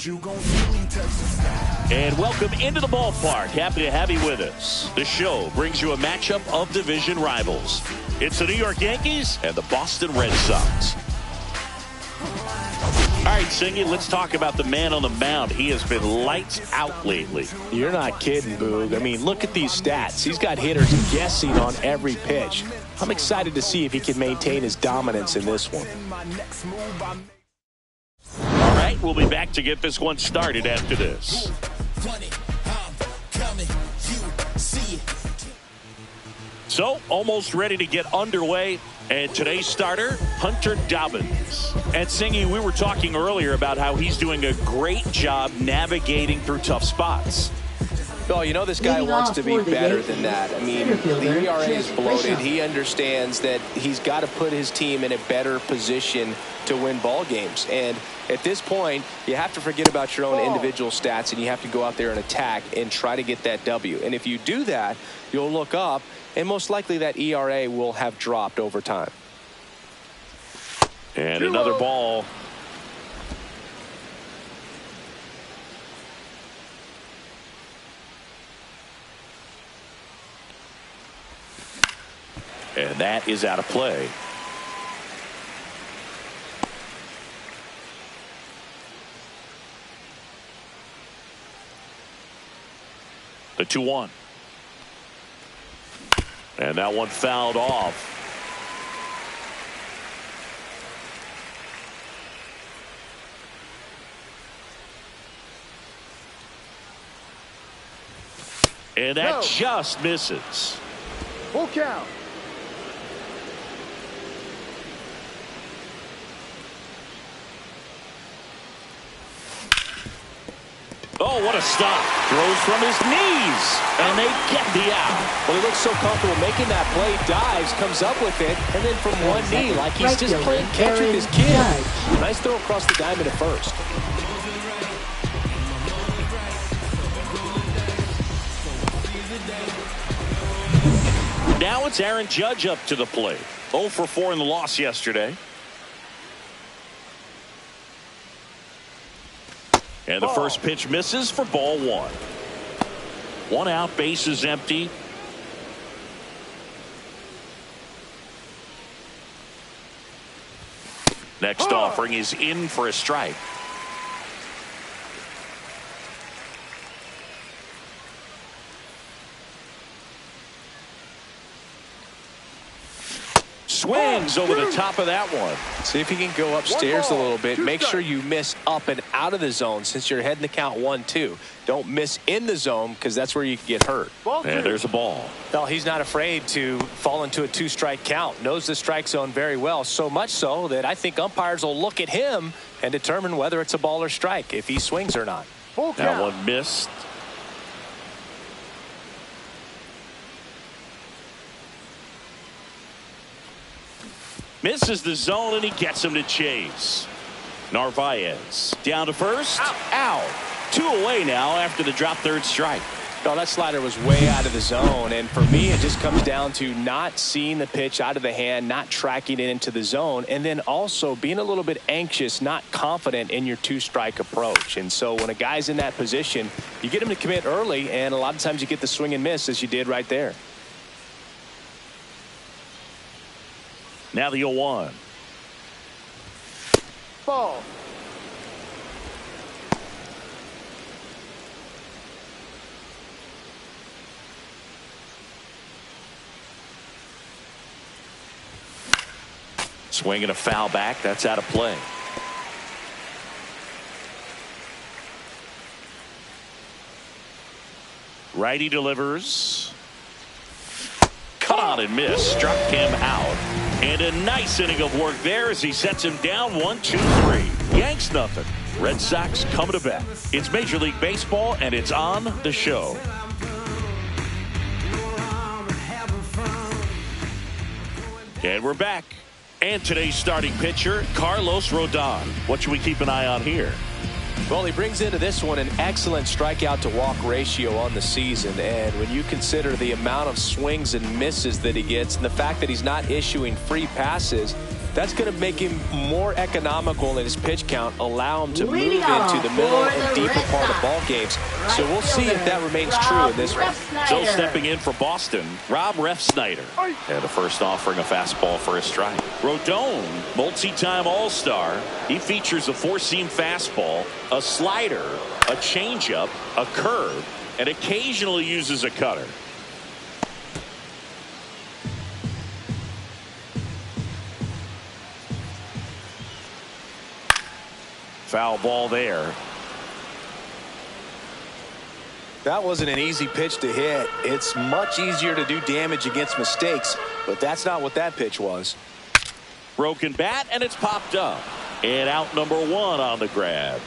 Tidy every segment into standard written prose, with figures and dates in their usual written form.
And welcome into the ballpark. Happy to have you with us. The show brings you a matchup of division rivals. It's the New York Yankees and the Boston Red Sox. All right, Singy, let's talk about the man on the mound. He has been lights out lately. You're not kidding, Boog. I mean, look at these stats. He's got hitters guessing on every pitch. I'm excited to see if he can maintain his dominance in this one. All right, we'll be back to get this one started after this. So, almost ready to get underway. And today's starter, Hunter Dobbins. And Singy, we were talking earlier about how he's doing a great job navigating through tough spots. Well, you know, this guy wants to be better than that. I mean, the ERA is bloated. He understands that he's got to put his team in a better position to win ball games. And at this point, you have to forget about your own individual stats and you have to go out there and attack and try to get that W. And if you do that, you'll look up and most likely that ERA will have dropped over time. And another ball. And that is out of play. The 2-1. And that one fouled off. And that just misses. Full count. Oh, what a stop. Throws from his knees. And they get the out. Well, he looks so comfortable making that play. Dives, comes up with it. And then from one knee, like he's just playing catch with his kid. Nice throw across the diamond at first. Now it's Aaron Judge up to the plate. 0 for 4 in the loss yesterday. And the first pitch misses for ball 1. 1 out, bases empty. Next offering is in for a strike. Swings over the top of that one. See if he can go upstairs a little bit. Make sure you miss up and out of the zone since you're heading to count 1-2. Don't miss in the zone because that's where you can get hurt. And there's a ball. Well, he's not afraid to fall into a 2-strike count. Knows the strike zone very well. So much so that I think umpires will look at him and determine whether it's a ball or strike if he swings or not. That one missed. Misses the zone and he gets him to chase. Narvaez down to first. Out. 2 away now after the drop third strike. No, that slider was way out of the zone, and for me it just comes down to not seeing the pitch out of the hand, not tracking it into the zone, and then also being a little bit anxious, not confident in your 2-strike approach. And so when a guy's in that position, you get him to commit early, and a lot of times you get the swing and miss as you did right there. Now the 0-1. Ball. Swinging a foul back. That's out of play. Righty delivers. Cut on and miss. Struck him out. And a nice inning of work there as he sets him down 1-2-3. Yanks nothing. Red Sox coming to bat. It's Major League Baseball and it's on the show. And we're back. And today's starting pitcher, Carlos Rodon. What should we keep an eye on here? Well, he brings into this one an excellent strikeout to walk ratio on the season, and when you consider the amount of swings and misses that he gets and the fact that he's not issuing free passes, That's going to make him more economical in his pitch count, allow him to move into the middle and deeper part of ball games. So we'll see if that remains true in this one. So stepping in for Boston, Rob Refsnyder. And the first offering a fastball for a strike. Rodon, multi-time All-Star. He features a four-seam fastball, a slider, a changeup, a curve, and occasionally uses a cutter. Foul ball there. That wasn't an easy pitch to hit. It's much easier to do damage against mistakes, but that's not what that pitch was. Broken bat, and it's popped up. And out number one on the grab.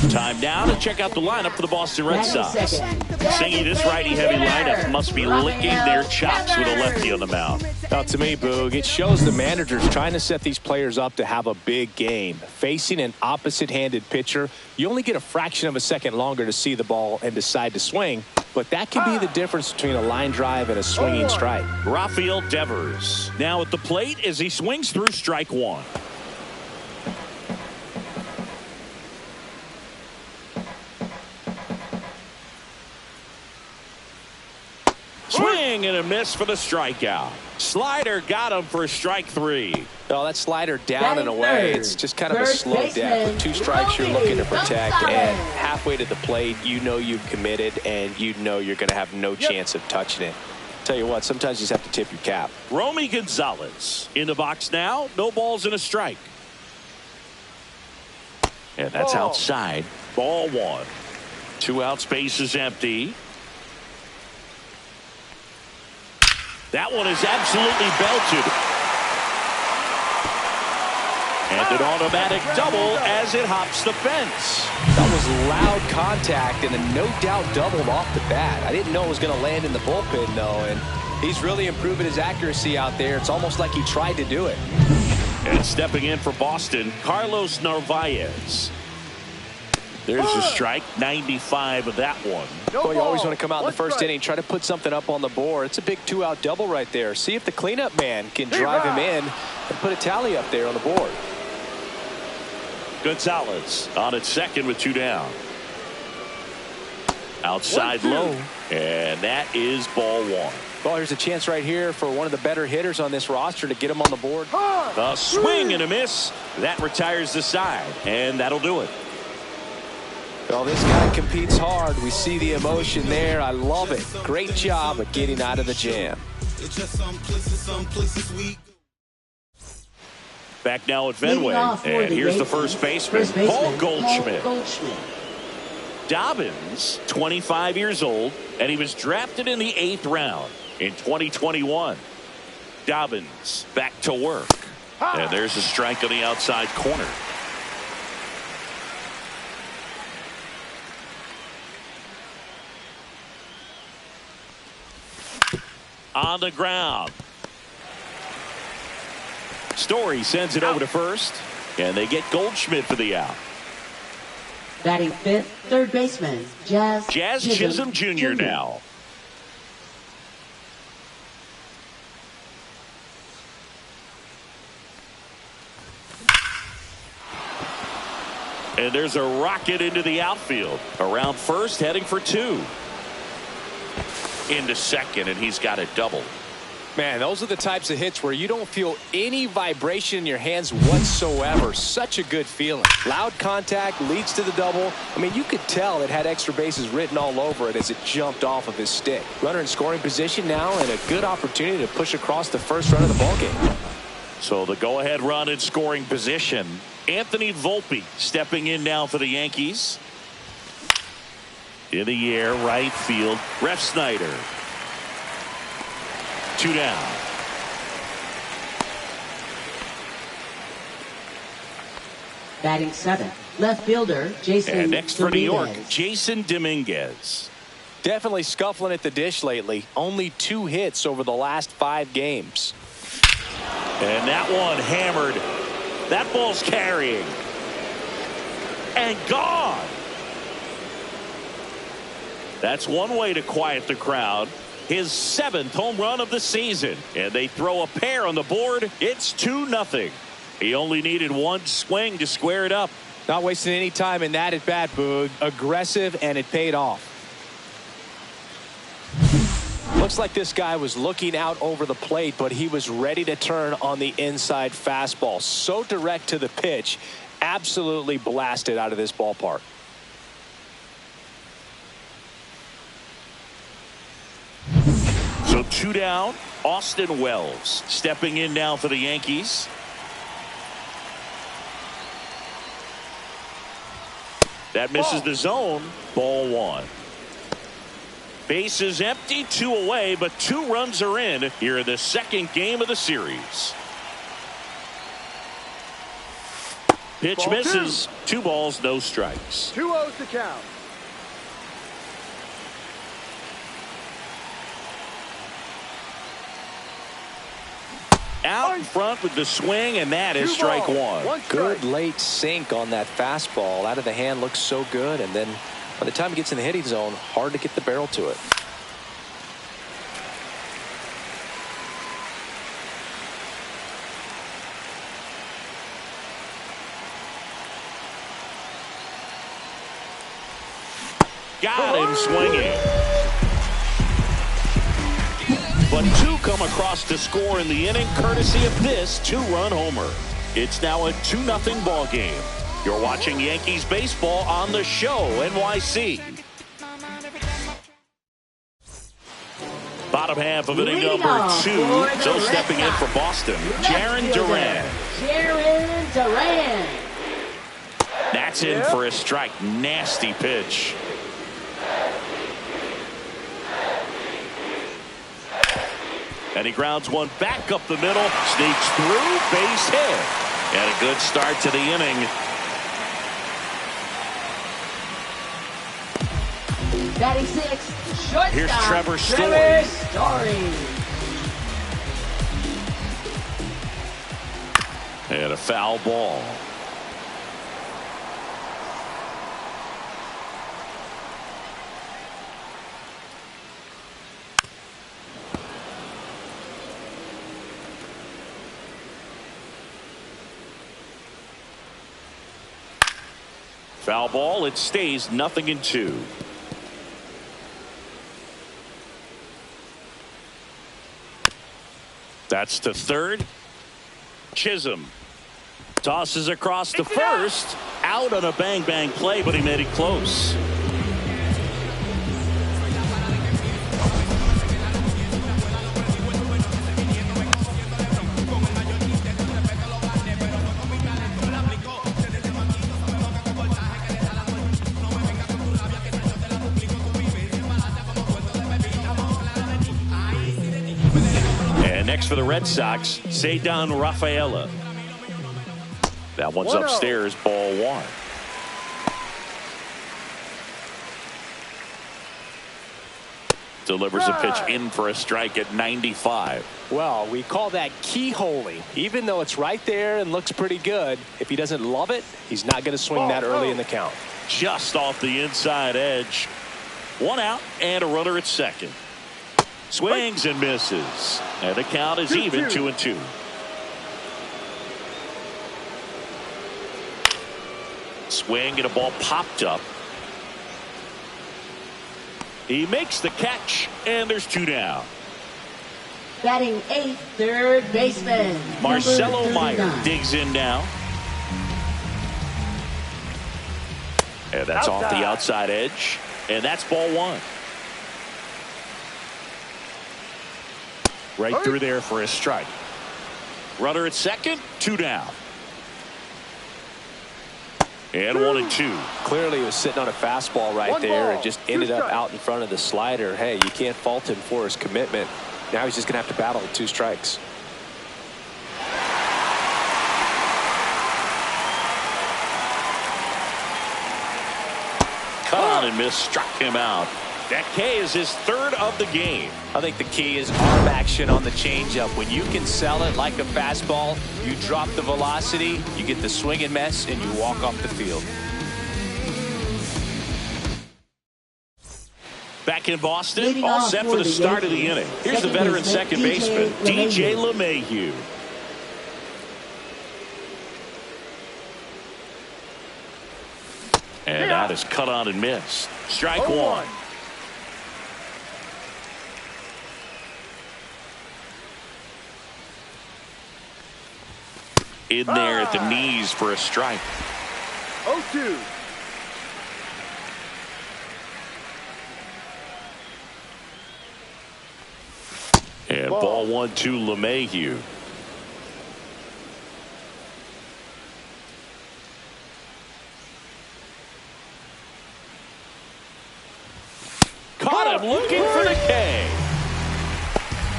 Time now to check out the lineup for the Boston Red Sox. Singy, this righty-heavy lineup must be licking their chops with a lefty on the mound. Now, to me, Boog, it shows the managers trying to set these players up to have a big game. Facing an opposite-handed pitcher, you only get a fraction of a second longer to see the ball and decide to swing, but that can be the difference between a line drive and a swinging strike. Rafael Devers now at the plate as he swings through strike one. Swing and a miss for the strikeout. Slider got him for strike three. Oh, that slider down and away. It's just kind of a slow death. With two strikes you're looking to protect, and halfway to the plate, you know you've committed, and you know you're going to have no chance of touching it. Tell you what, sometimes you just have to tip your cap. Romy Gonzalez in the box now. No balls and a strike. And that's outside. Ball one. 2 out, space is empty. That one is absolutely belted. And an automatic double as it hops the fence. That was loud contact and a no-doubt double off the bat. I didn't know it was going to land in the bullpen, though, and he's really improving his accuracy out there. It's almost like he tried to do it. And stepping in for Boston, Carlos Narvaez. There's a strike, 95 of that one. Boy, you always want to come out in the first inning, try to put something up on the board. It's a big 2-out double right there. See if the cleanup man can drive him in and put a tally up there on the board. Gonzalez on at second with 2 down. Outside low, and that is ball one. Well, here's a chance right here for one of the better hitters on this roster to get him on the board. A swing and a miss. That retires the side, and that'll do it. Well, this guy competes hard. We see the emotion there. I love it. Great job of getting out of the jam. Back now at Fenway, and here's the first baseman, Paul Goldschmidt. Dobbins, 25 years old, and he was drafted in the 8th round in 2021. Dobbins back to work. And there's a strike on the outside corner. On the ground. Story sends it over to first, and they get Goldschmidt for the out. Batting fifth, third baseman, Jazz Chisholm Jr. now. And there's a rocket into the outfield. Around first, heading for 2. Into second, and he's got a double. Man, those are the types of hits where you don't feel any vibration in your hands whatsoever. Such a good feeling. Loud contact leads to the double. I mean, you could tell it had extra bases written all over it as it jumped off of his stick. Runner in scoring position now, and a good opportunity to push across the first run of the ballgame. So the go-ahead run in scoring position. Anthony Volpe stepping in now for the Yankees. In the air, right field, Refsnyder. 2 down. Batting seventh, left fielder Jason And next for New York, Dominguez. Jason Dominguez. Definitely scuffling at the dish lately. Only 2 hits over the last 5 games. And that one hammered. That ball's carrying. And gone. That's one way to quiet the crowd. his 7th home run of the season. And they throw a pair on the board. It's 2-0. He only needed one swing to square it up. Not wasting any time in that at bat, Boog. Aggressive, and it paid off. Looks like this guy was looking out over the plate, but he was ready to turn on the inside fastball. So direct to the pitch. Absolutely blasted out of this ballpark. So 2 down. Austin Wells stepping in now for the Yankees. That misses the zone. Ball 1. Base is empty, 2 away, but 2 runs are in here in the 2nd game of the series. Pitch Ball misses. 2 balls, no strikes. 2-0 to count. Out in front with the swing, and that is strike 1. Good late sink on that fastball. Out of the hand, looks so good, and then by the time it gets in the hitting zone, hard to get the barrel to it. Got him swinging. But 2 come across to score in the inning, courtesy of this 2-run homer. It's now a 2-0 ball game. You're watching Yankees baseball on The Show, NYC. Bottom half of inning number 2. So stepping in for Boston, Jarren Duran. Jarren Duran. That's in for a strike. Nasty pitch. And he grounds one back up the middle, sneaks through, base hit. And a good start to the inning. Batting 6, shortstop. Here's Trevor Story. Trevor Story. And a foul ball. Foul ball. It stays 0-2. That's to third. Chisholm tosses across to first. Out on a bang-bang play, but he made it close. Next for the Red Sox, Ceddanne Rafaela. That one's upstairs, ball 1. Delivers a pitch in for a strike at 95. Well, we call that keyholing. Even though it's right there and looks pretty good, if he doesn't love it, he's not going to swing that early in the count. Just off the inside edge. 1 out and a runner at second. Swings and misses. And the count is even 2-2. Swing and a ball popped up. He makes the catch, and there's 2 down. Batting 8, third baseman. Marcelo Meyer digs in now. And that's off the outside edge. And that's ball 1. Right through there for a strike. Runner at second, 2 down. And 1-2. Clearly he was sitting on a fastball right there and just ended up out in front of the slider. Hey, you can't fault him for his commitment. Now he's just going to have to battle with 2 strikes. Caught and missed, struck him out. That K is his 3rd of the game. I think the key is arm action on the changeup. When you can sell it like a fastball, you drop the velocity, you get the swing and miss, and you walk off the field. Back back in Boston. Leading All off set for for the the start of the Yankees. inning. Here's the Second veteran baseman, second baseman, DJ LeMahieu. And that is cut on and missed. Strike one. In there at the knees for a strike. 0-2. And ball 1 to LeMahieu. Caught him looking for the K.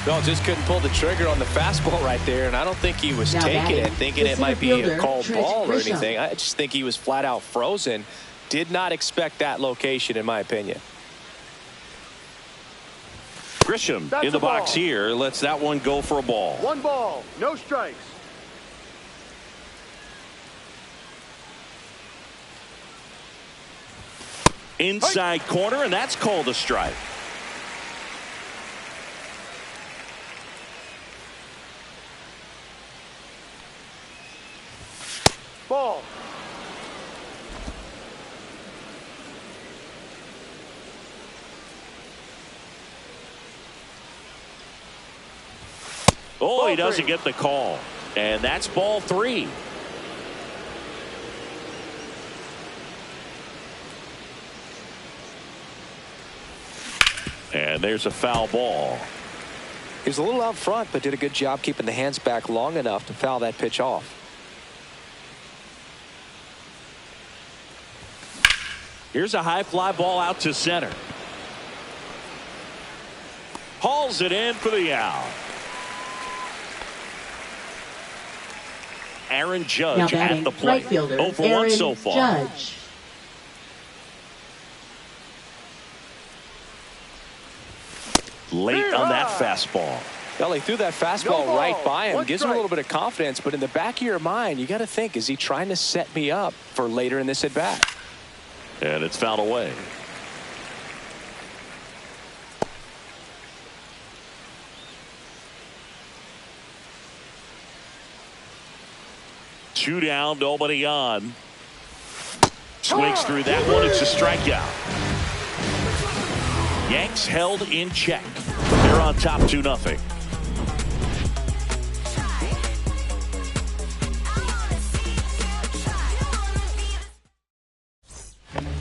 No, just couldn't pull the trigger on the fastball right there, and I don't think he was taking it, thinking it might be a called ball or anything. I just think he was flat out frozen. Did not expect that location, in my opinion. Grisham in the box here. Lets that one go for a ball. 1 ball, no strikes. Inside corner, and that's called a strike. Ball. Oh, he doesn't get the call. And that's ball 3. And there's a foul ball. He was a little out front, but did a good job keeping the hands back long enough to foul that pitch off. Here's a high fly ball out to center. Hauls it in for the out. Aaron Judge at the plate. Right fielder, 0 for 1 so far. Judge. Late on that fastball. Well, he threw that fastball right by him. Gives him a little bit of confidence, but in the back of your mind, you got to think, is he trying to set me up for later in this at bat? And it's fouled away. Two down, nobody on. Swings through that one. It's a strikeout. Yanks held in check. They're on top 2-0.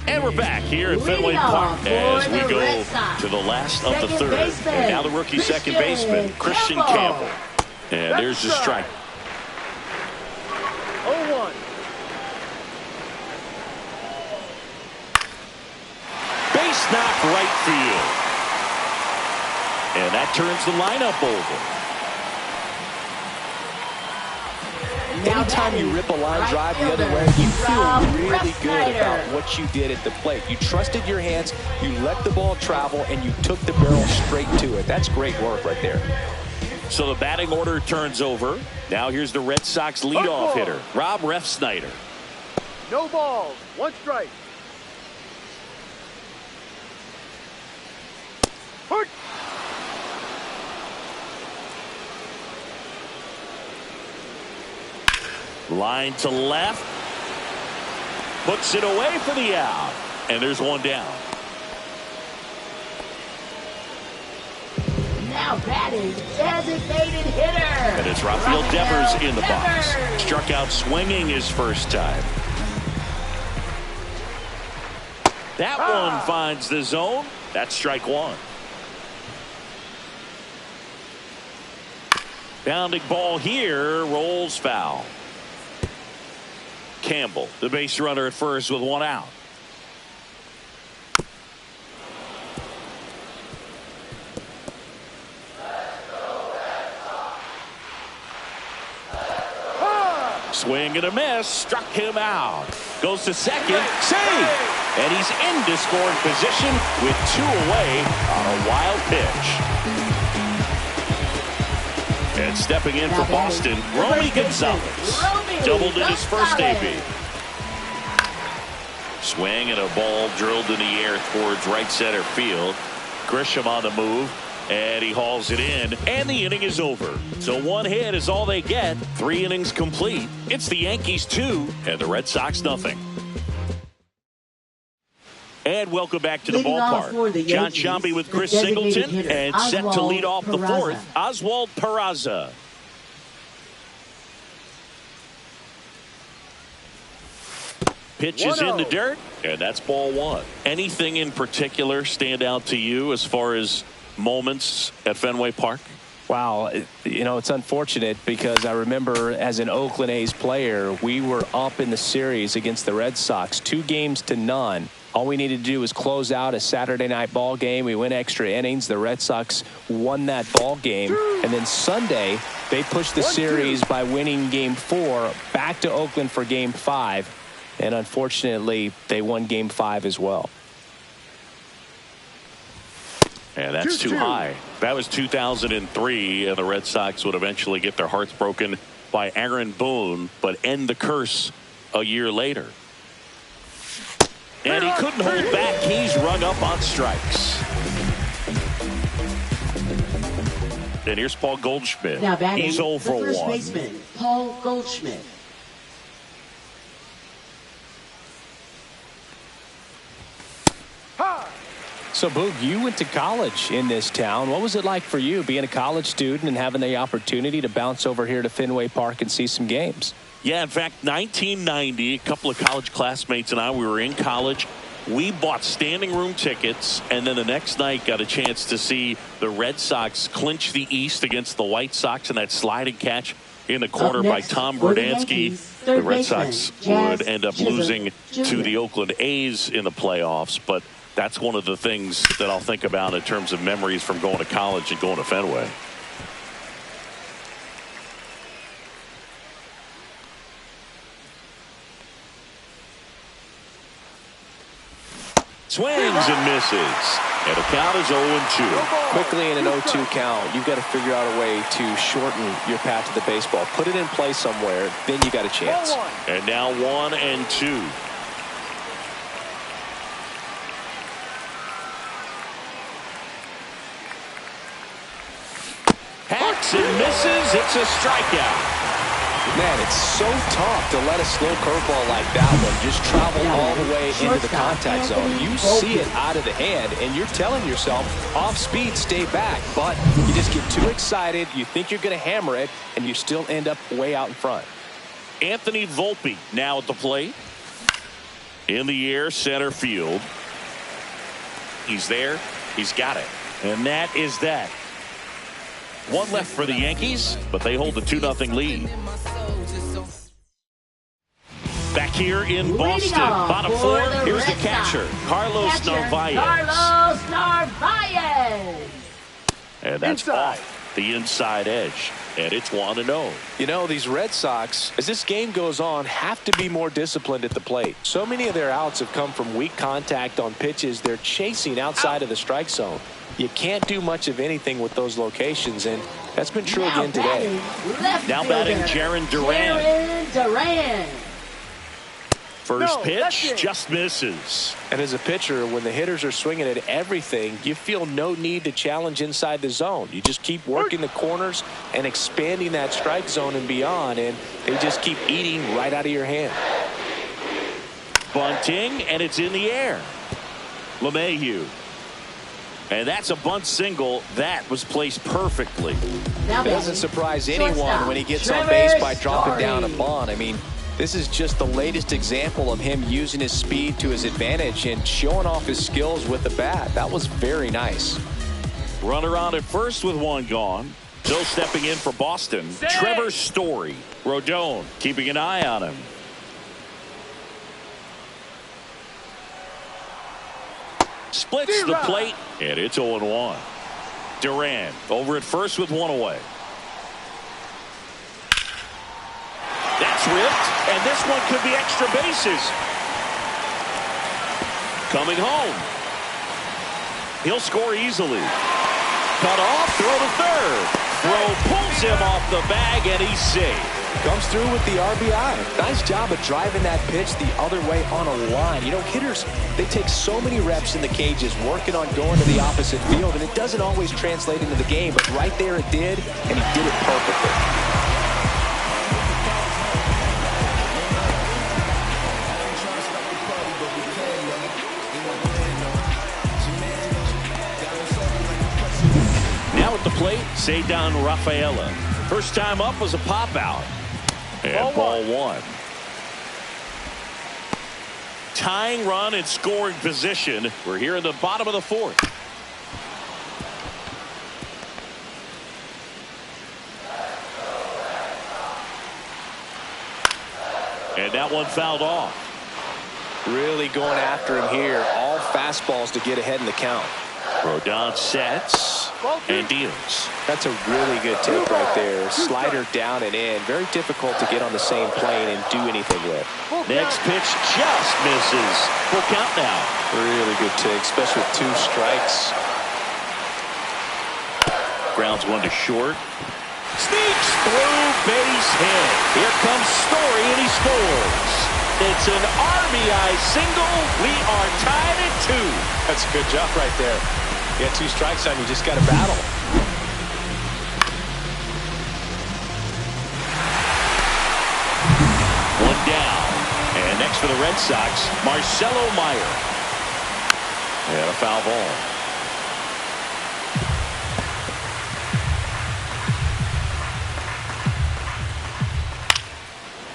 And we're back here at Fenway Park as we go to the last of the third. And now the rookie second baseman, Christian Campbell. And there's the strike. 0-1. Base knock right field. And that turns the lineup over. Anytime you rip a line drive the other way, you feel really good about what you did at the plate. You trusted your hands, you let the ball travel, and you took the barrel straight to it. That's great work right there. So the batting order turns over. Now here's the Red Sox leadoff hitter, Rob Refsnyder. No balls, 1 strike. Hurt. Line to left. Puts it away for the out. And there's one down. Now batting, designated hitter. And it's Rafael Devers in the box. Struck out swinging his first time. That one finds the zone. That's strike 1. Bounding ball here, rolls foul. Campbell, the base runner at first with 1 out. Swing and a miss, struck him out. Goes to second, save! And he's into scoring position with 2 away on a wild pitch. And stepping in for Boston, Romy Gonzalez. Doubled in his first AB. Swing and a ball drilled in the air towards right center field. Grisham on the move. And he hauls it in, and the inning is over. So one hit is all they get. 3 innings complete. It's the Yankees 2 and the Red Sox nothing. And welcome back to the ballpark. John Sciambi with Chris Singleton, and set to lead off the fourth, Oswald Peraza. Pitch is in the dirt, and that's ball 1. Anything in particular stand out to you as far as moments at Fenway Park? Wow, you know, it's unfortunate because I remember as an Oakland A's player, we were up in the series against the Red Sox 2-0. All we needed to do was close out a Saturday night ball game. We went extra innings. The Red Sox won that ball game. And then Sunday, they pushed the series by winning game 4 back to Oakland for game 5. And unfortunately, they won game 5 as well. And that's too high. That was 2003, and the Red Sox would eventually get their hearts broken by Aaron Boone, but end the curse a year later. And he couldn't hold back. He's rung up on strikes. And here's Paul Goldschmidt. Now batting, he's 0 for 1. First baseman, Paul Goldschmidt. So, Boog, you went to college in this town. What was it like for you being a college student and having the opportunity to bounce over here to Fenway Park and see some games? Yeah, in fact, 1990, a couple of college classmates and I, we were in college. We bought standing room tickets, and then the next night got a chance to see the Red Sox clinch the East against the White Sox in that sliding catch in the corner by Tom Verdansky. The Red Sox would end up losing to the Oakland A's in the playoffs, but that's one of the things that I'll think about in terms of memories from going to college and going to Fenway. Swings and misses. And the count is 0-2. Quickly in an 0-2 count, you've got to figure out a way to shorten your path to the baseball. Put it in play somewhere, then you got a chance. And now 1-2. Hacks and misses. It's a strikeout. Man, it's so tough to let a slow curveball like that one just travel all the way into the contact zone. You see it out of the hand, and you're telling yourself, off speed, stay back. But you just get too excited. You think you're going to hammer it, and you still end up way out in front. Anthony Volpe now at the plate. In the air, center field. He's there. He's got it. And that is that. One left for the Yankees, but they hold the 2-0 lead. Back here in Boston, bottom 4, here's the catcher, Carlos Narvaez. And that's off the inside edge, and it's 1-0. You know, these Red Sox, as this game goes on, have to be more disciplined at the plate. So many of their outs have come from weak contact on pitches they're chasing outside of the strike zone. You can't do much of anything with those locations, and that's been true again today. Now batting Jarren Duran. First pitch just misses. And as a pitcher, when the hitters are swinging at everything, you feel no need to challenge inside the zone. You just keep working the corners and expanding that strike zone and beyond, and they just keep eating right out of your hand. Bunting, and it's in the air. LeMahieu. And that's a bunt single that was placed perfectly. It doesn't surprise anyone when he gets on base by dropping down a bunt. I mean, this is just the latest example of him using his speed to his advantage and showing off his skills with the bat. That was very nice. Runner on at first with 1 gone. Still stepping in for Boston, Trevor Story. Rodon keeping an eye on him. Splits the plate, and it's 0-1. Duran over at first with 1 away. That's ripped, and this one could be extra bases. Coming home. He'll score easily. Cut off, throw to third. Throw pulls him off the bag, and he's safe. Comes through with the RBI. Nice job of driving that pitch the other way on a line. You know, hitters, they take so many reps in the cages working on going to the opposite field, and it doesn't always translate into the game, but right there it did, and he did it perfectly. Now at the plate, Cedar Rafaela. First time up was a pop out. And ball one. Tying run in scoring position. We're here in the bottom of the fourth. And that one fouled off. Really going after him here. All fastballs to get ahead in the count. Rodon sets and deals. That's a really good take right there. Slider down and in. Very difficult to get on the same plane and do anything with. Next pitch just misses. Full count now. Really good take, especially with 2 strikes. Grounds one to short. Sneaks through, base hit. Here comes Story, and he scores. It's an RBI single. We are tied at 2. That's a good job right there. You got 2 strikes on you, just got to battle. One down. And next for the Red Sox, Marcelo Meyer. And a foul ball.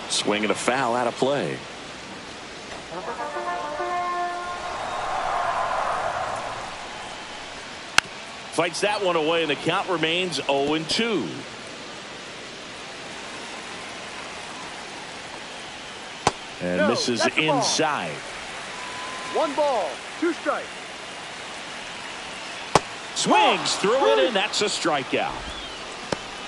Swing and a foul out of play. Fights that one away, and the count remains 0-2. And misses inside. 1 ball, 2 strikes. Swings through it, and that's a strikeout.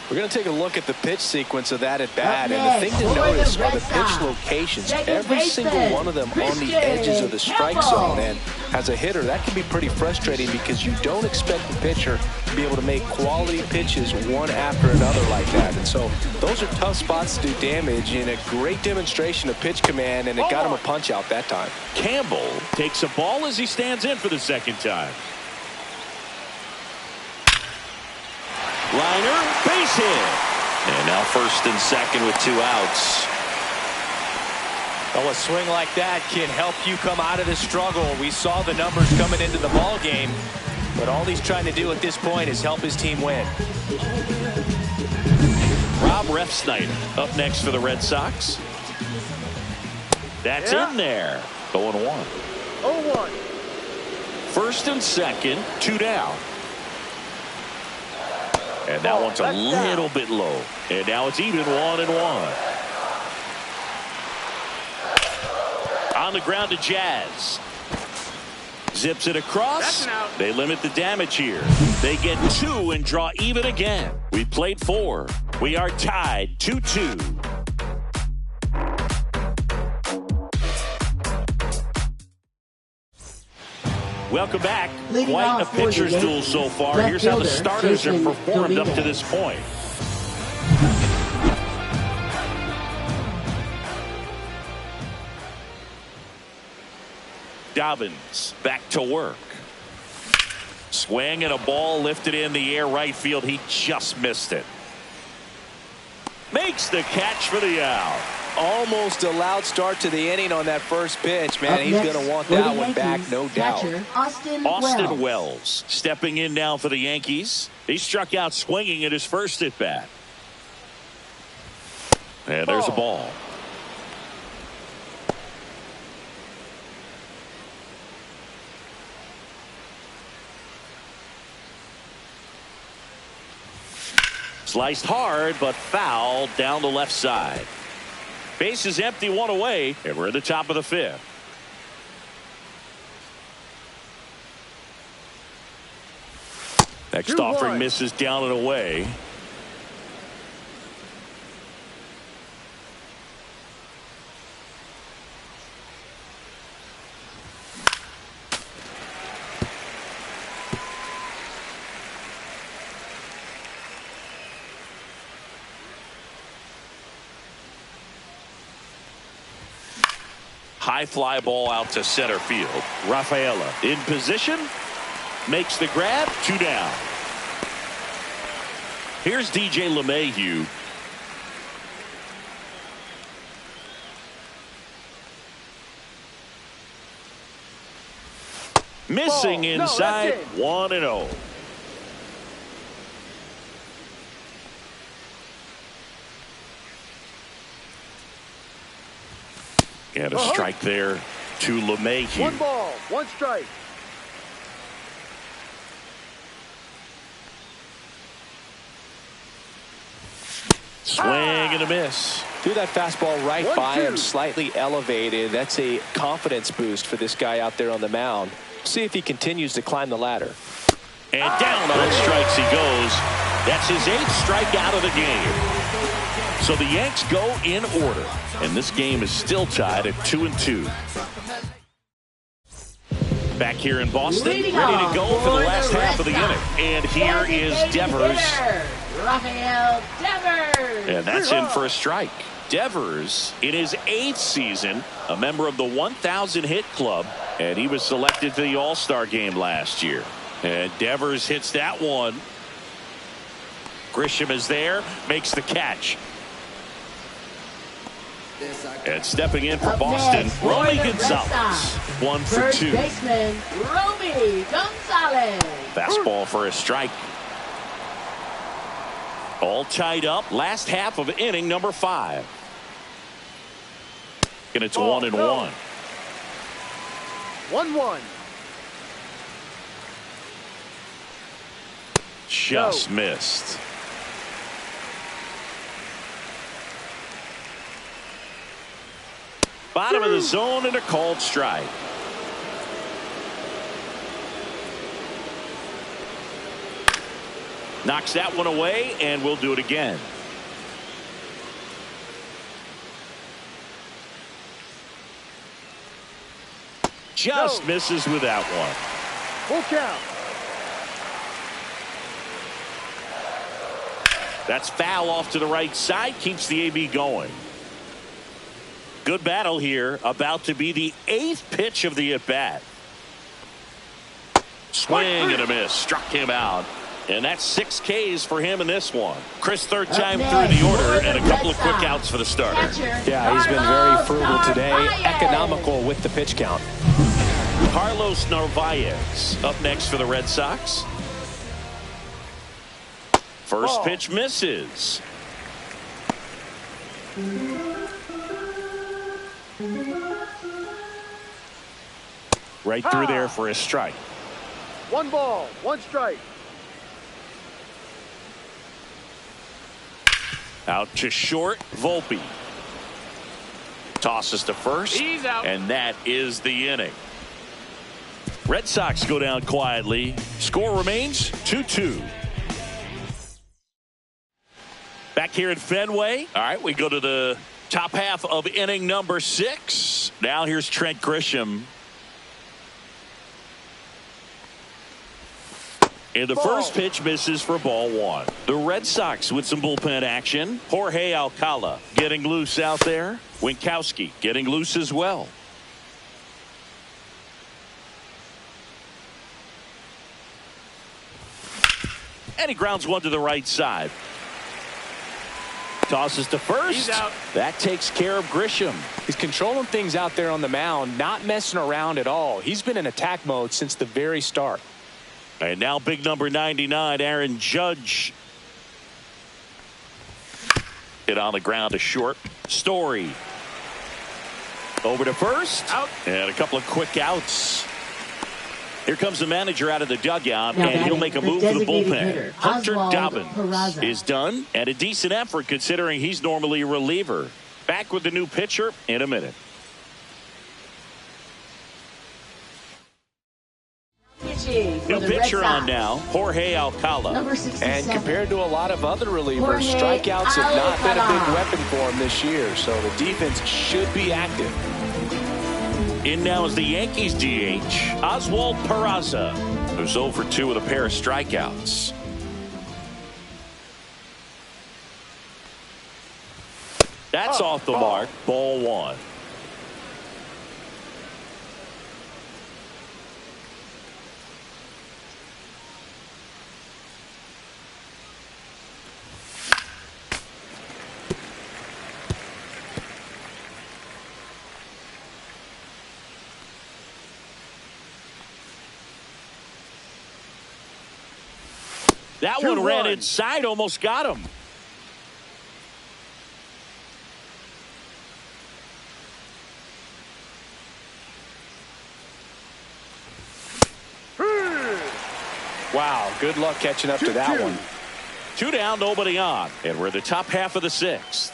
We're going to take a look at the pitch sequence of that at bat, and the thing to notice are the pitch locations. Every single one of them on the edges of the strike zone, and as a hitter, that can be pretty frustrating because you don't expect the pitcher to be able to make quality pitches one after another like that. And so those are tough spots to do damage, and a great demonstration of pitch command, and it got him a punch out that time. Campbell takes a ball as he stands in for the second time. Liner, base hit. And now first and second with 2 outs. Well, a swing like that can help you come out of the struggle. We saw the numbers coming into the ball game, but all he's trying to do at this point is help his team win. Rob Refsnyder up next for the Red Sox. That's in there. 0-1. 0-1. First and second, 2 down. And that one's a little bit low. And now it's even 1-1. On the ground to Jazz. Zips it across. They limit the damage here. They get 2 and draw even again. We played 4. We are tied 2-2. Welcome back. Quite a pitcher's duel so far. Here's how the starters have performed up to this point. Dobbins back to work. Swing and a ball lifted in the air right field. He just missed it. Makes the catch for the out. Almost a loud start to the inning on that first pitch, man. He's going to want that one back, no doubt. Austin Wells stepping in now for the Yankees. He struck out swinging at his first at bat. And there's a ball. Sliced hard, but fouled down the left side. Base is empty, 1 away, and we're at the top of the 5th. Next offering misses down and away. High fly ball out to center field. Rafaela in position. Makes the grab. 2 down. Here's DJ LeMahieu. Missing inside. 1-0. And a strike there to LeMahieu. 1 ball, 1 strike. Swing and a miss. Threw that fastball right 1-2. by him, slightly elevated. That's a confidence boost for this guy out there on the mound. See if he continues to climb the ladder. And down on strikes he goes. That's his 8th strikeout of the game. So the Yanks go in order, and this game is still tied at 2-2. Back here in Boston, ready to go for the last half of the inning. And here is Devers. Rafael Devers. And that's in for a strike. Devers, in his 8th season, a member of the 1,000 hit club, and he was selected to the All-Star game last year. And Devers hits that one. Grisham is there, makes the catch. And stepping in for Boston, Romy Gonzalez. 1 for 2. First baseman, Romy Gonzalez. Fastball for a strike. All tied up. Last half of inning number 5. And it's 1-1. 1-1. Just missed. Bottom of the zone and a called strike. Knocks that one away, and we'll do it again. Just misses with that one. Full count. That's foul off to the right side. Keeps the AB going. Good battle here. About to be the 8th pitch of the at-bat. Swing and a miss. Struck him out. And that's 6 Ks for him in this one. Chris, 3rd time through the order, and a couple of quick outs for the starter. Yeah, he's been very frugal today. Economical with the pitch count. Carlos Narvaez up next for the Red Sox. First pitch misses. Right through there for a strike. 1 ball, 1 strike. Out to short, Volpe. Tosses to first. He's out. And that is the inning. Red Sox go down quietly. Score remains 2-2. Back here at Fenway. All right, we go to the top half of inning number 6. Now here's Trent Grisham. And the first pitch misses for ball 1. The Red Sox with some bullpen action. Jorge Alcala getting loose out there. Winkowski getting loose as well. And he grounds one to the right side. Tosses to first. He's out. That takes care of Grisham. He's controlling things out there on the mound, not messing around at all. He's been in attack mode since the very start. And now big number 99, Aaron Judge. Hit on the ground to short. Story. Over to first. Out. And a couple of quick outs. Here comes the manager out of the dugout, Now and he'll make a move for the designated bullpen. hitter, Hunter Oswald Dobbins Peraza. is done, and a decent effort considering he's normally a reliever. Back with the new pitcher in a minute. New pitcher on now, Jorge Alcala. Number 67. And compared to a lot of other relievers, Jorge strikeouts have not been a big Alcala. weapon for him this year, so the defense should be active. In now is the Yankees DH, Oswald Peraza, who's 0 for 2 with a pair of strikeouts. That's off the mark. Ball 1. That one ran inside, almost got him. Wow, good luck catching up to that one. 2 down, nobody on. And we're in the top half of the 6th.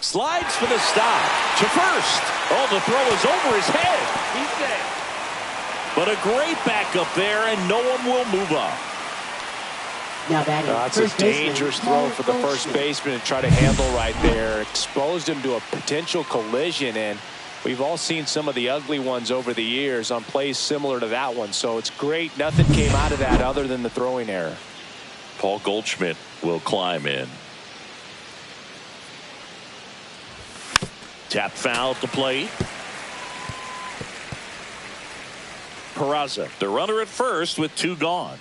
Slides for the stop. To first. Oh, the throw is over his head. He's dead. But a great backup there, and no one will move up. Now that's a dangerous throw for the first baseman to try to handle right there. Exposed him to a potential collision, and we've all seen some of the ugly ones over the years on plays similar to that one. So it's great. Nothing came out of that other than the throwing error. Paul Goldschmidt will climb in. Tap foul at the plate. Peraza, the runner at first with 2 gone.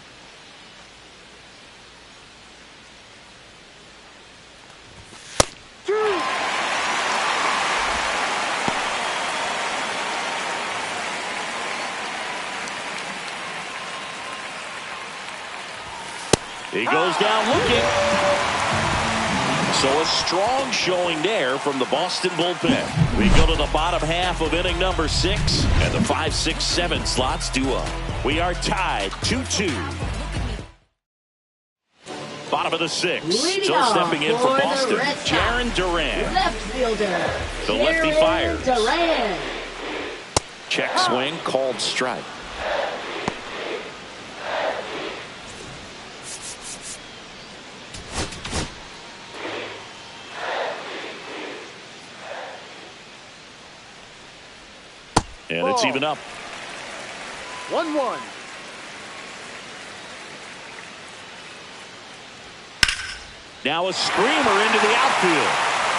He goes down looking. So a strong showing there from the Boston bullpen. We go to the bottom half of inning number 6, and the 5, 6, 7 slots due up. We are tied 2-2. Bottom of the 6th. Still stepping in for Boston. Jaron Duran. Left fielder. The lefty fires. Duran. Check swing, called strike. And it's even up. 1-1. Now a screamer into the outfield.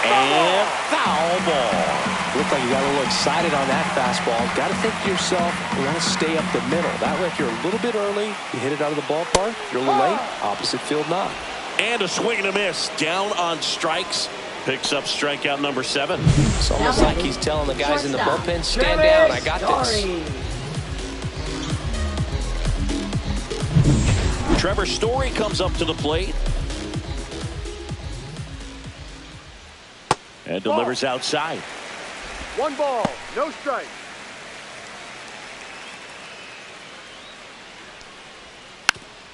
And foul ball. Looked like you got a little excited on that fastball. Got to think to yourself, we want to stay up the middle. That way, if you're a little bit early, you hit it out of the ballpark. You're a little late, opposite field not. And a swing and a miss. Down on strikes. Picks up strikeout number 7. It's almost like he's telling the guys in the bullpen, stand down, I got this. Trevor Story comes up to the plate. And delivers outside. 1 ball, no strike.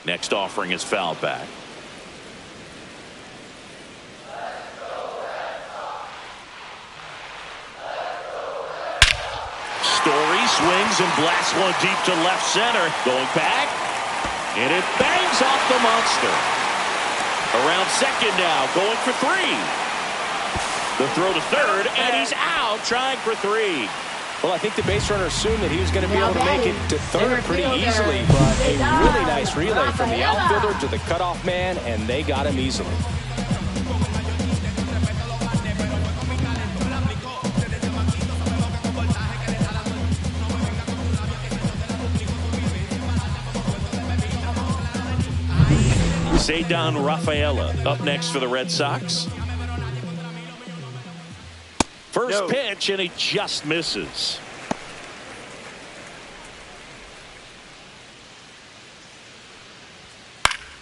Next offering is fouled back. Story swings and blasts one deep to left center. Going back. And it bangs off the monster. Around second now. Going for 3. The throw to third. And he's out trying for 3. Well, I think the base runner assumed that he was going to be able to make it to third pretty easily. But a really nice relay from the outfielder to the cutoff man. And they got him easily. Ceddanne Rafaela up next for the Red Sox. First pitch, and he just misses.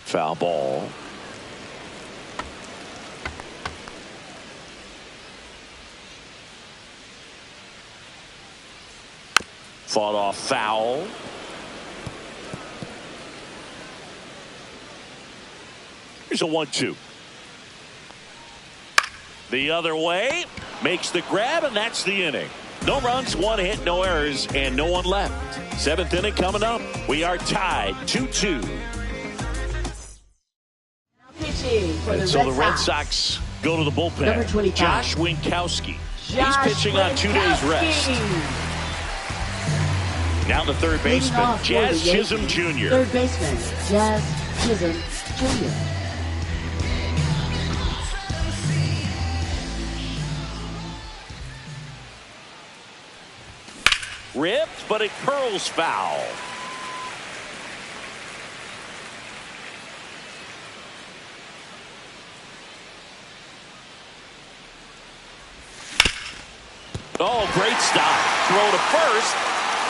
Foul ball. Fought off foul. Here's a 1-2. The other way. Makes the grab, and that's the inning. No runs, 1 hit, no errors, and no one left. 7th inning coming up. We are tied 2-2. And so the Red Sox go to the bullpen. Josh Winkowski. He's pitching on 2 days rest. Now the third baseman, Jazz Chisholm Jr. Third baseman, Jazz Chisholm Jr. Ripped, but it curls foul. Oh, great stop. Throw to first.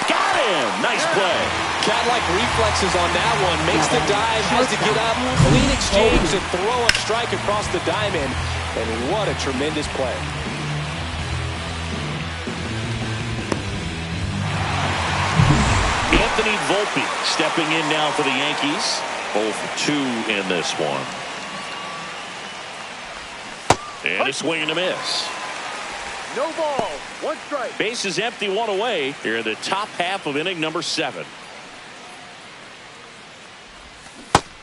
Got him. Nice play. Cat-like reflexes on that one. Makes the dive, has to get up, clean exchange, and throw a strike across the diamond. And what a tremendous play. Anthony Volpe stepping in now for the Yankees. 0 for 2 in this one. And a swing and a miss. No ball. 1 strike. Base is empty, 1 away here in the top half of inning number 7.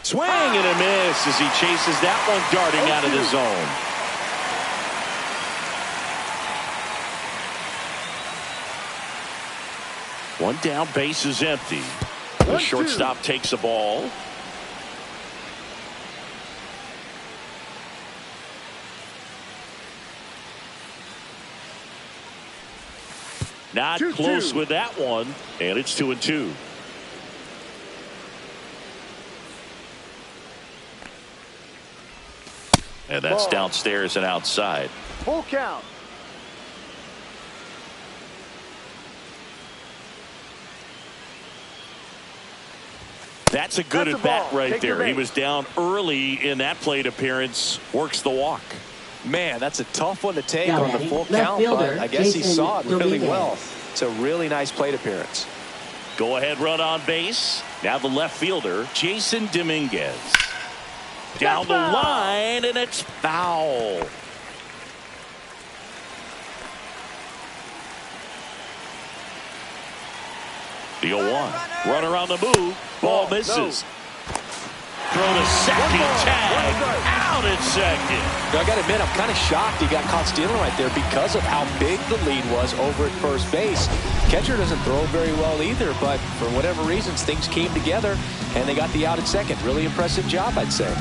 Swing and a miss as he chases that one darting out of the zone. One down, base is empty. The shortstop takes the ball. Not close with that one, and it's 2-2. And that's downstairs and outside. Full count. That's a good at bat right there. He was down early in that plate appearance. Works the walk. Man, that's a tough one to take on the full count, but I guess he saw it really well. It's a really nice plate appearance. Go ahead run on base. Now the left fielder, Jason Dominguez. Down the line, and it's foul. The 0-1. Runner on the move. Ball misses. Throw to second. Tag. Out at second. I got to admit, I'm kind of shocked he got caught stealing right there because of how big the lead was over at first base. Catcher doesn't throw very well either, but for whatever reasons, things came together, and they got the out at second. Really impressive job, I'd say.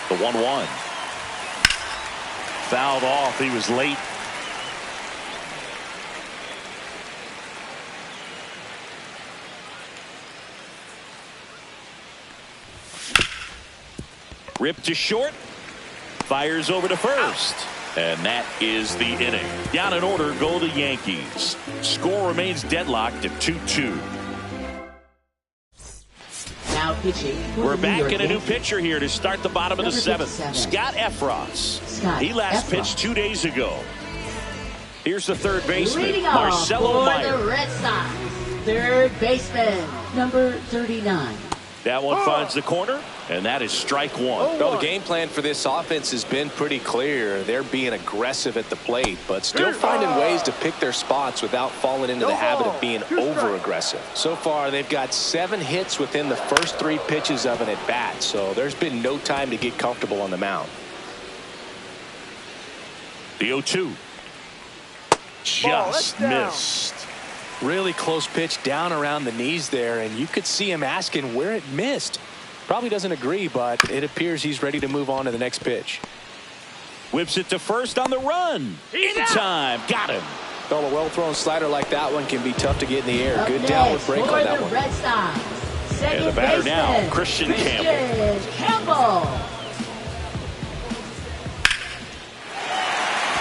The 1-1. Fouled off. He was late. Ripped to short. Fires over to first. And that is the inning. Down in order go the Yankees. Score remains deadlocked at 2-2. Now pitching. We're back in a new pitcher here to start the bottom of the 7th. Scott Efros. He last pitched 2 days ago. Here's the third baseman, Leading off Marcelo for Meyer. the Red Sox, third baseman, number 39. That one finds the corner, and that is strike 1. Well, the game plan for this offense has been pretty clear. They're being aggressive at the plate, but still finding ways to pick their spots without falling into the habit of being over-aggressive. So far, they've got 7 hits within the first 3 pitches of an at-bat, so there's been no time to get comfortable on the mound. The 0-2. Just missed. Really close pitch down around the knees there, and you could see him asking where it missed. Probably doesn't agree, but it appears he's ready to move on to the next pitch. Whips it to first on the run. In time. Got him. Well, a well-thrown slider like that one can be tough to get in the air. Up Good next downward break for on that the one. Red Sox, second And the batter baseman, now, Christian Campbell.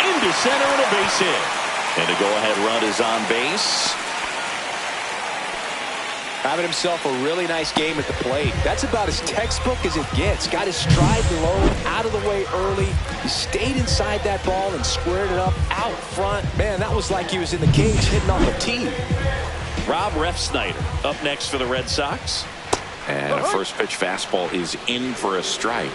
Into center and a base hit. And the go-ahead run is on base. Having himself a really nice game at the plate. That's about as textbook as it gets. Got his stride low, out of the way early. He stayed inside that ball and squared it up out front. Man, that was like he was in the cage hitting off a tee. Rob Refsnyder up next for the Red Sox. And a first pitch fastball is in for a strike.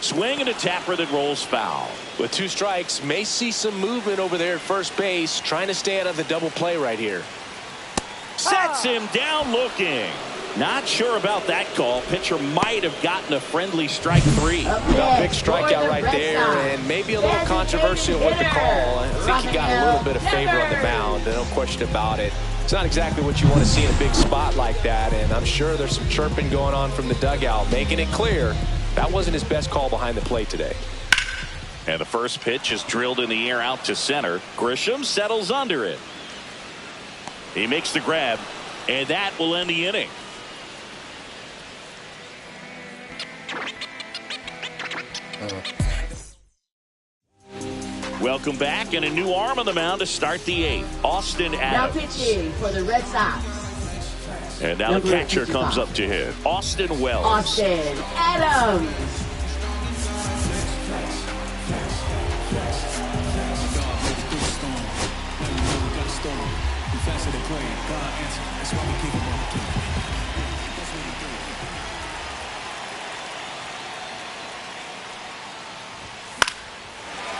Swing and a tapper that rolls foul. With 2 strikes, may see some movement over there at first base, trying to stay out of the double play right here. Sets him down looking. Not sure about that call. Pitcher might have gotten a friendly strike 3. A big strikeout right there, and maybe a little controversial with the call. I think he got a little bit of favor on the mound, no question about it. It's not exactly what you want to see in a big spot like that, and I'm sure there's some chirping going on from the dugout, making it clear that wasn't his best call behind the plate today. And the first pitch is drilled in the air out to center. Grisham settles under it. He makes the grab, and that will end the inning. Welcome back, and a new arm on the mound to start the 8th. Austin Adams. Now pitching for the Red Sox. And now the catcher comes up to hit. Austin Wells. Austin Adams.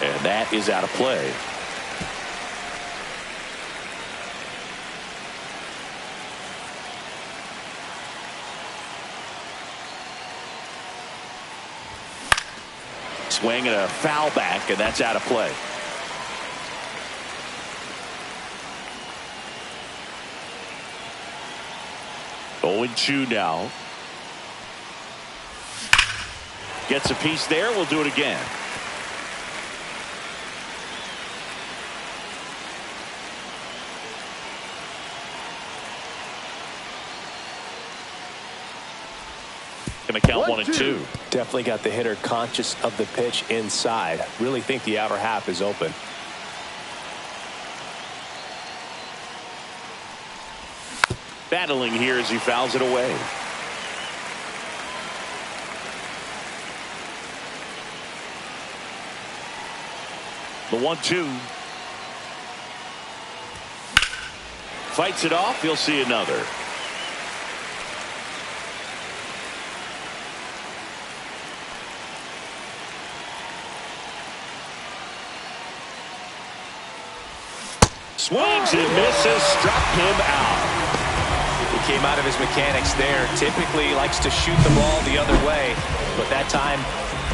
And that is out of play. Swing and a foul back, and that's out of play. Oh, 0-2 now. Gets a piece there. We'll do it again. Going to count 1-2. Definitely got the hitter conscious of the pitch inside. Really think the outer half is open. Battling here as he fouls it away. The 1-2. Fights it off. You'll see another. Swings and misses, struck him out. He came out of his mechanics there. Typically he likes to shoot the ball the other way, but that time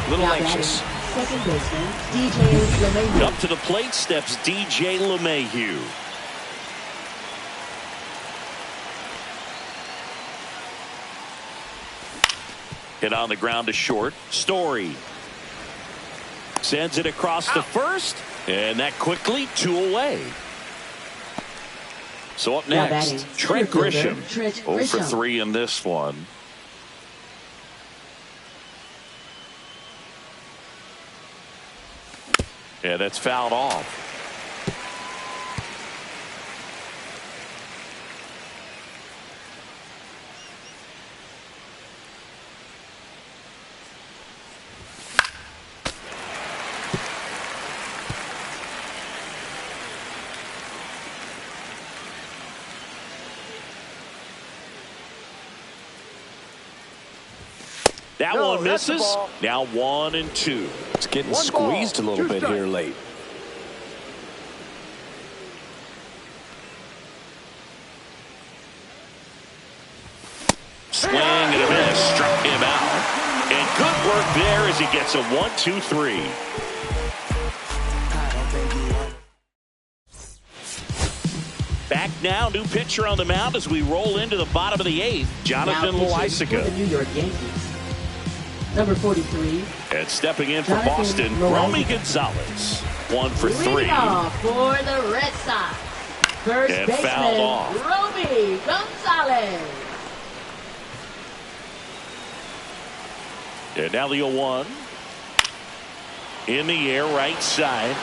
a little anxious. Second baseman, DJ LeMahieu. Up to the plate steps DJ LeMahieu. Hit on the ground to short. Story sends it across to first, and that quickly 2 away. So up next, Trent Grisham. 0 for 3 in this one. Yeah, that's fouled off. That one misses. Now 1-2. It's getting squeezed a little bit here late. Swing and a miss, struck him out. And good work there as he gets a 1-2-3. Back now, new pitcher on the mound as we roll into the bottom of the 8th. Jonathan Loaisiga. The New York Yankees. Number 43. And stepping in for Boston, Romy Gonzalez. 1 for 3. Leading off for the Red Sox. First And baseman, fouled off. Romy Gonzalez. And now the 0-1. In the air, right side.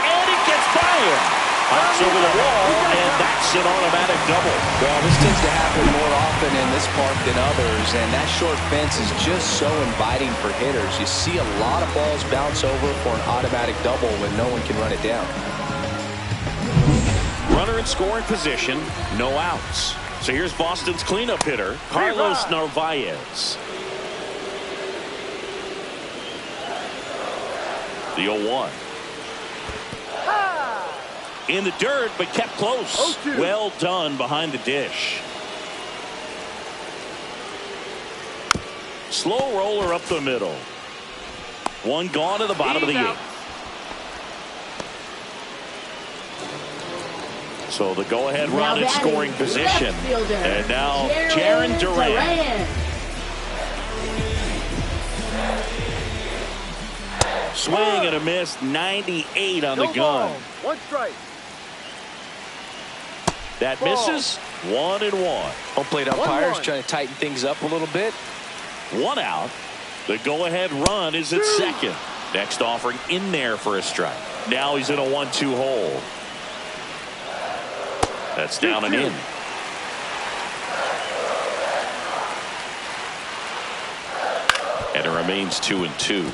And it gets by him. Hops over the wall, and that's an automatic double. Well, this tends to happen more often in this park than others, and that short fence is just so inviting for hitters. You see a lot of balls bounce over for an automatic double when no one can run it down. Runner in scoring position, no outs. So here's Boston's cleanup hitter, Carlos Narvaez. The 0-1. In the dirt, but kept close. Well done behind the dish. slow roller up the middle. One gone to the bottom of the 8th. So the go-ahead run in scoring position. And now Jaron Duran. Swing and a miss. 98 on the gun. 1 strike. That misses. 1-1. Home plate umpires trying to tighten things up a little bit. 1 out. The go-ahead run is at second. Next offering in there for a strike. Now he's in a 1-2 hole. That's down and in. And it remains 2-2.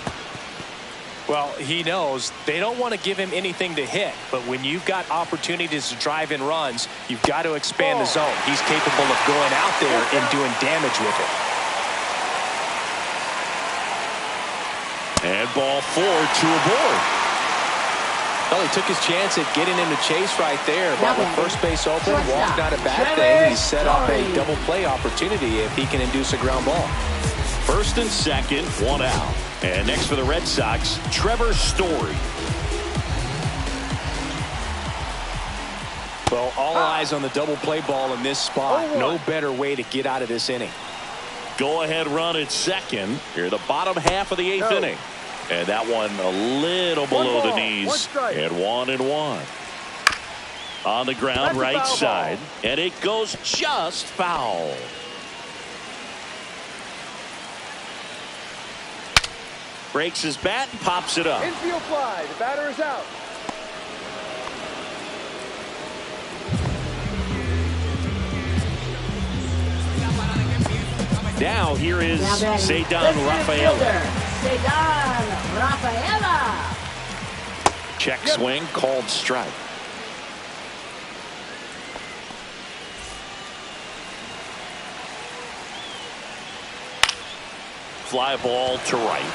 Well, he knows they don't want to give him anything to hit, but when you've got opportunities to drive in runs, you've got to expand the zone. He's capable of going out there and doing damage with it. And ball 4, 2 aboard. Well, he took his chance at getting him to chase right there, but with first base open, walk not a bad thing. He set up a double play opportunity if he can induce a ground ball. First and second, 1 out. And next for the Red Sox, Trevor Story. Well, all eyes on the double play ball in this spot. No better way to get out of this inning. Go ahead run at second. Here the bottom half of the 8th inning. And that one a little below the knees. And 1-1. On the ground, right side. And it goes just foul. Breaks his bat and pops it up. Infield fly. The batter is out. Now here is Ceddanne Rafaela. Ceddanne Rafaela. Check swing, called strike. Fly ball to right.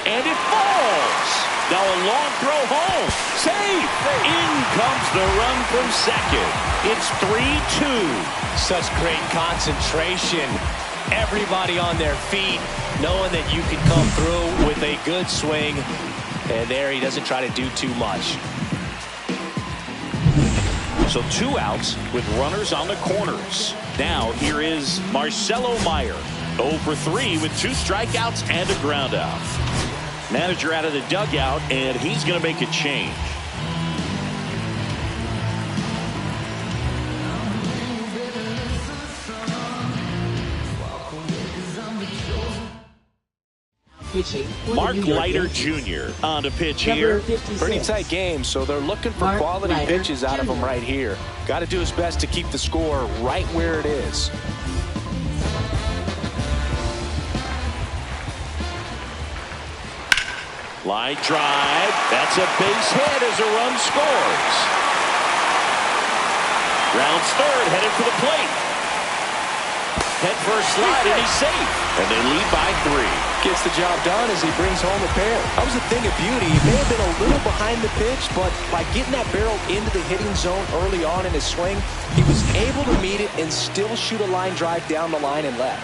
And it falls. Now a long throw home. Safe. In comes the run from second. It's 3-2. Such great concentration. Everybody on their feet, knowing that you can come through with a good swing. And there he doesn't try to do too much. So 2 outs with runners on the corners. Now here is Marcelo Meyer. 0 for 3 with 2 strikeouts and a ground out. Manager out of the dugout, and he's going to make a change. Mark Leiter Jr. on to pitch here. Pretty tight game, so they're looking for quality pitches out of him right here. Got to do his best to keep the score right where it is. Line drive. That's a base hit as a run scores. Rounds third, headed for the plate. Head first slide, and he's safe. And they lead by 3. Gets the job done as he brings home a pair. That was a thing of beauty. He may have been a little behind the pitch, but by getting that barrel into the hitting zone early on in his swing, he was able to meet it and still shoot a line drive down the line and left.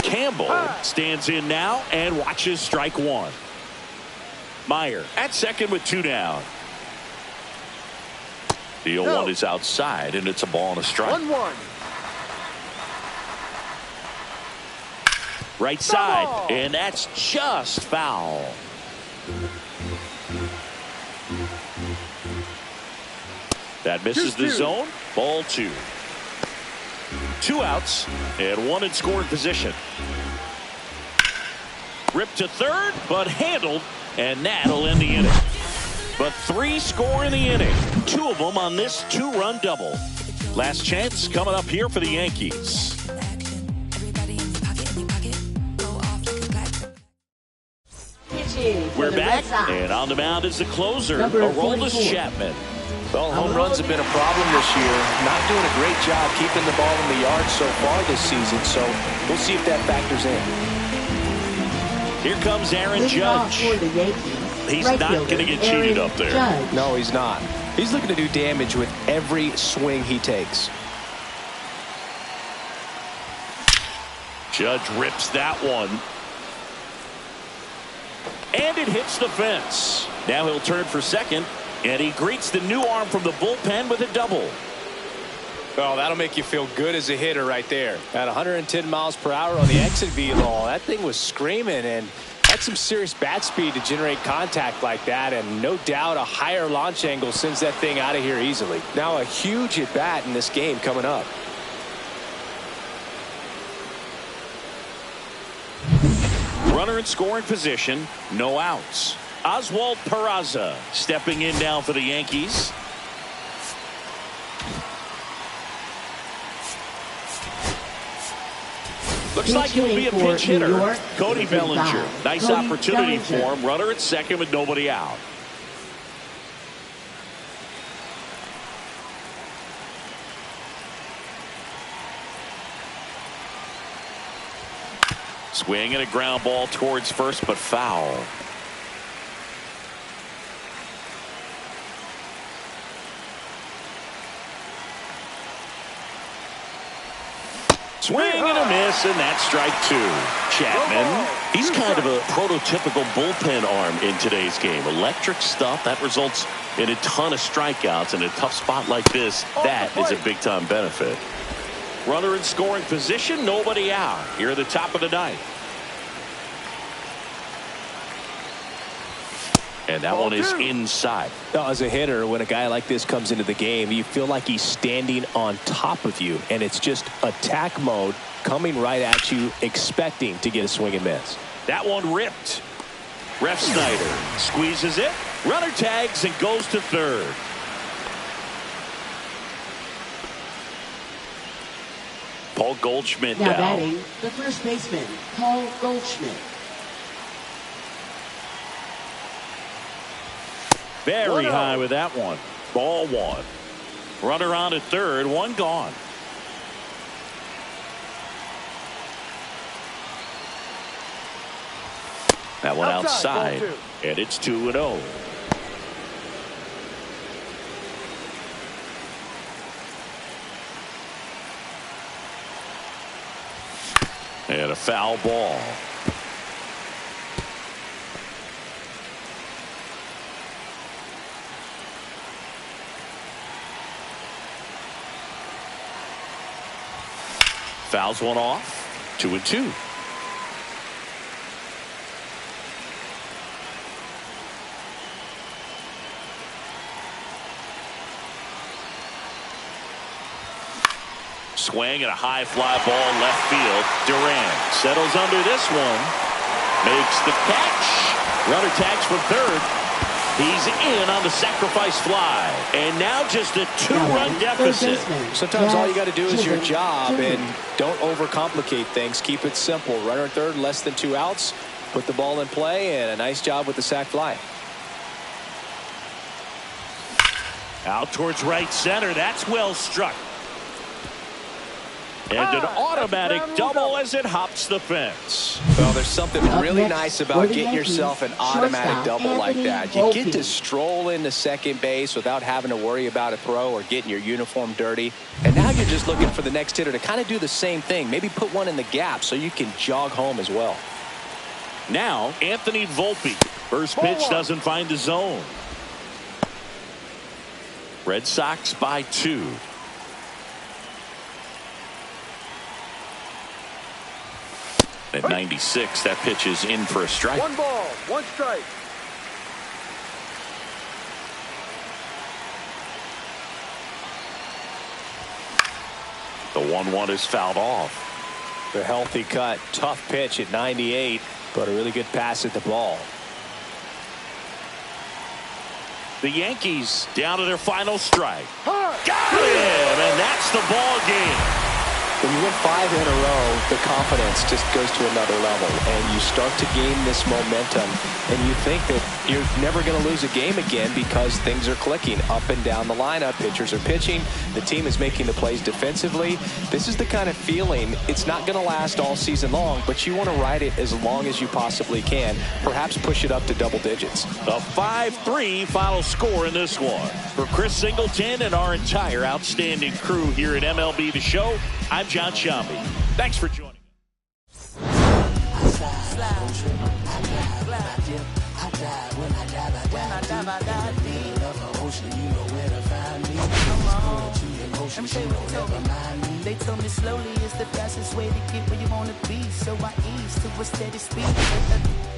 Campbell stands in now and watches strike 1. Meyer at second with 2 down. The 0-1 is outside, and it's a ball and a strike. 1-1. Right side, and that's just foul. That misses the zone. Ball 2. 2 outs and 1 in scoring position. Ripped to third, but handled, and that'll end the inning. But 3 score in the inning. 2 of them on this 2-run double. Last chance coming up here for the Yankees. We're back, and on the mound is the closer, Aroldis Chapman. Well, home runs have been a problem this year. Not doing a great job keeping the ball in the yard so far this season, so we'll see if that factors in. Here comes Aaron Judge. He's not going to get cheated up there. No, he's not. He's looking to do damage with every swing he takes. Judge rips that one. And it hits the fence. Now he'll turn for second. And he greets the new arm from the bullpen with a double. Oh, that'll make you feel good as a hitter right there. At 110 miles per hour on the exit velo, that thing was screaming, and that's some serious bat speed to generate contact like that, and no doubt a higher launch angle sends that thing out of here easily. Now a huge at bat in this game coming up. Runner in scoring position, no outs. Oswald Peraza stepping in now for the Yankees. Looks like he'll be a pinch hitter. Cody Bellinger. Nice opportunity for him. Runner at second with nobody out. Swing and a ground ball towards first, but foul. Swing and a miss, and that's strike two. Chapman, he's kind of a prototypical bullpen arm in today's game. Electric stuff that results in a ton of strikeouts. In a tough spot like this, that is a big-time benefit. Runner in scoring position, nobody out. Here at the top of the ninth. And that one is inside. Now, as a hitter, when a guy like this comes into the game, you feel like he's standing on top of you, and it's just attack mode coming right at you, expecting to get a swing and miss. That one ripped. Ref Snyder squeezes it. Runner tags and goes to third. Paul Goldschmidt now down. batting, the first baseman, Paul Goldschmidt. Very high with that one. Ball one. Runner on at third, one gone. That one outside, and it's 2-0. And a foul ball. Fouls one off. 2-2. Swing and a high fly ball left field. Durant settles under this one. Makes the catch. Runner tags for third. He's in on the sacrifice fly. And now just a two-run deficit. Sometimes all you got to do is your job and don't overcomplicate things. Keep it simple. Runner at third, less than 2 outs. Put the ball in play, and a nice job with the sac fly. Out towards right center. That's well struck. And an automatic double as it hops the fence. Well, there's something really nice about getting yourself an automatic double like that. You get to stroll into second base without having to worry about a throw or getting your uniform dirty. And now you're just looking for the next hitter to kind of do the same thing. Maybe put one in the gap so you can jog home as well. Now, Anthony Volpe. First pitch doesn't find the zone. Red Sox by 2. At 96, that pitch is in for a strike. 1 ball, 1 strike. The 1-1 is fouled off. The healthy cut, tough pitch at 98, but a really good pass at the ball. The Yankees down to their final strike. Got him, and that's the ball game. When you win 5 in a row, the confidence just goes to another level, and you start to gain this momentum, and you think that you're never going to lose a game again because things are clicking up and down the lineup. Pitchers are pitching. The team is making the plays defensively. This is the kind of feeling, it's not going to last all season long, but you want to ride it as long as you possibly can. Perhaps push it up to double digits. A 5-3 final score in this one. For Chris Singleton and our entire outstanding crew here at MLB The Show, I'm John Shambi. Thanks for joining. slide. I glide, when I dip, I dive. When I dive, I dive deep. Love the ocean, you know where to find me. Come on, let me tell you what they told me. They told me slowly is the fastest way to get where you wanna be. So I ease to a steady speed.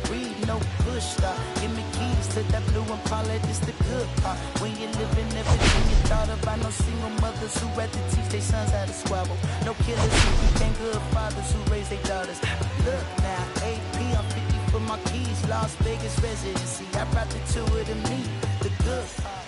Breathe, no push stop. Give me keys to that blue Impala, this the good part. When you're living everything you thought about. No single mothers who rather teach their sons how to squabble. No killers who became good fathers who raise their daughters. Look now, AP, I'm 50 for my keys. Las Vegas residency. I brought the two of them me, the good part.